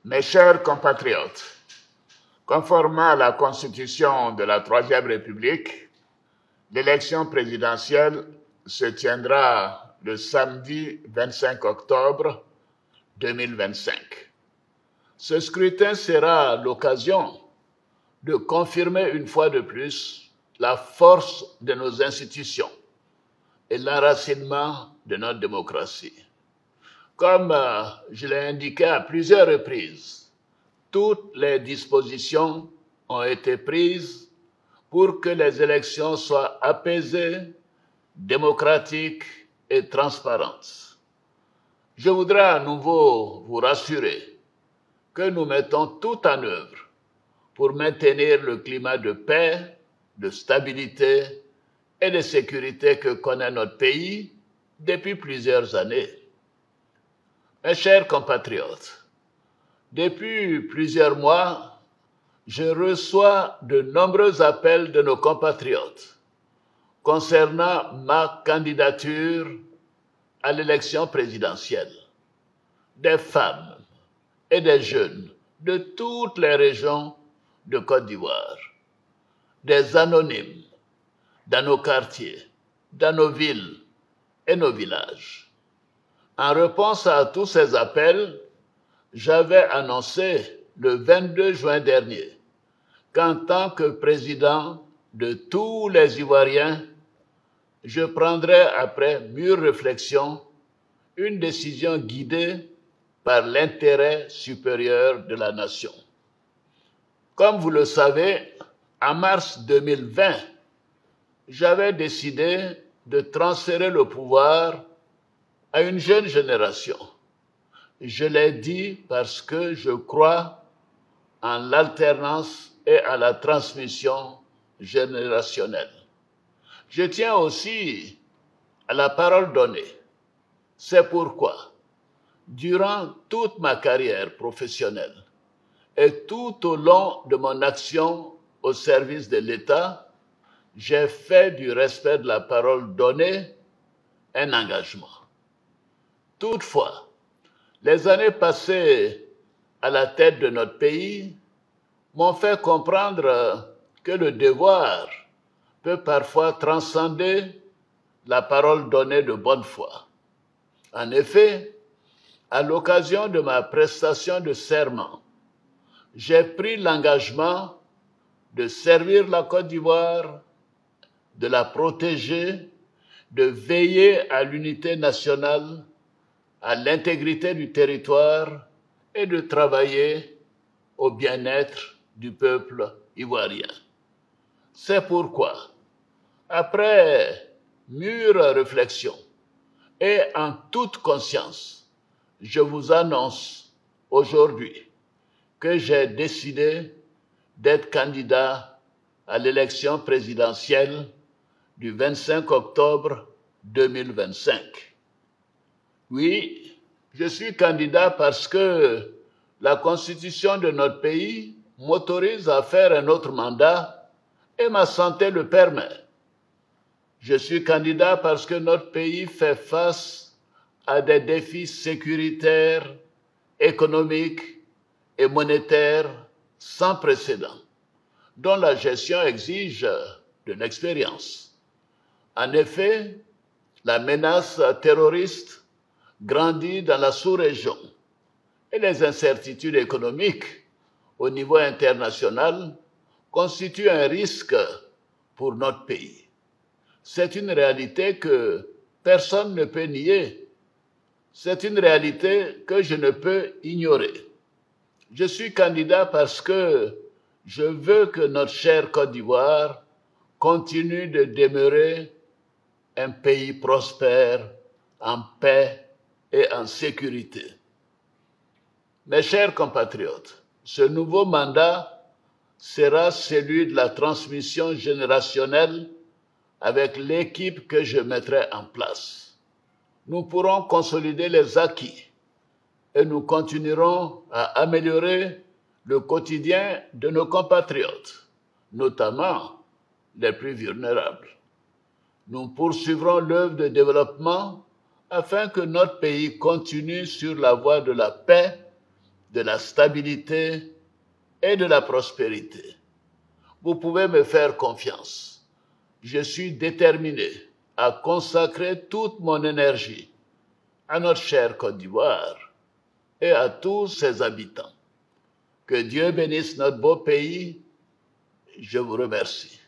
Mes chers compatriotes, conformément à la Constitution de la Troisième République, l'élection présidentielle se tiendra le samedi 25 octobre 2025. Ce scrutin sera l'occasion de confirmer une fois de plus la force de nos institutions et l'enracinement de notre démocratie. Comme je l'ai indiqué à plusieurs reprises, toutes les dispositions ont été prises pour que les élections soient apaisées, démocratiques et transparentes. Je voudrais à nouveau vous rassurer que nous mettons tout en œuvre pour maintenir le climat de paix, de stabilité et de sécurité que connaît notre pays depuis plusieurs années. Mes chers compatriotes, depuis plusieurs mois, je reçois de nombreux appels de nos compatriotes concernant ma candidature à l'élection présidentielle. Des femmes et des jeunes de toutes les régions de Côte d'Ivoire, des anonymes dans nos quartiers, dans nos villes et nos villages. En réponse à tous ces appels, j'avais annoncé le 22 juin dernier qu'en tant que président de tous les Ivoiriens, je prendrais après mûre réflexion une décision guidée par l'intérêt supérieur de la nation. Comme vous le savez, en mars 2020, j'avais décidé de transférer le pouvoir à une jeune génération. Je l'ai dit parce que je crois en l'alternance et à la transmission générationnelle. Je tiens aussi à la parole donnée. C'est pourquoi, durant toute ma carrière professionnelle et tout au long de mon action au service de l'État, j'ai fait du respect de la parole donnée un engagement. Toutefois, les années passées à la tête de notre pays m'ont fait comprendre que le devoir peut parfois transcender la parole donnée de bonne foi. En effet, à l'occasion de ma prestation de serment, j'ai pris l'engagement de servir la Côte d'Ivoire, de la protéger, de veiller à l'unité nationale, à l'intégrité du territoire et de travailler au bien-être du peuple ivoirien. C'est pourquoi, après mûre réflexion et en toute conscience, je vous annonce aujourd'hui que j'ai décidé d'être candidat à l'élection présidentielle du 25 octobre 2025. Oui, je suis candidat parce que la Constitution de notre pays m'autorise à faire un autre mandat et ma santé le permet. Je suis candidat parce que notre pays fait face à des défis sécuritaires, économiques et monétaires sans précédent, dont la gestion exige de l'expérience. En effet, la menace terroriste grandit dans la sous-région et les incertitudes économiques au niveau international constituent un risque pour notre pays. C'est une réalité que personne ne peut nier. C'est une réalité que je ne peux ignorer. Je suis candidat parce que je veux que notre chère Côte d'Ivoire continue de demeurer un pays prospère, en paix et en sécurité. Mes chers compatriotes, ce nouveau mandat sera celui de la transmission générationnelle avec l'équipe que je mettrai en place. Nous pourrons consolider les acquis et nous continuerons à améliorer le quotidien de nos compatriotes, notamment les plus vulnérables. Nous poursuivrons l'œuvre de développement afin que notre pays continue sur la voie de la paix de la stabilité et de la prospérité. Vous pouvez me faire confiance. Je suis déterminé à consacrer toute mon énergie à notre chère Côte d'Ivoire et à tous ses habitants. Que Dieu bénisse notre beau pays. Je vous remercie.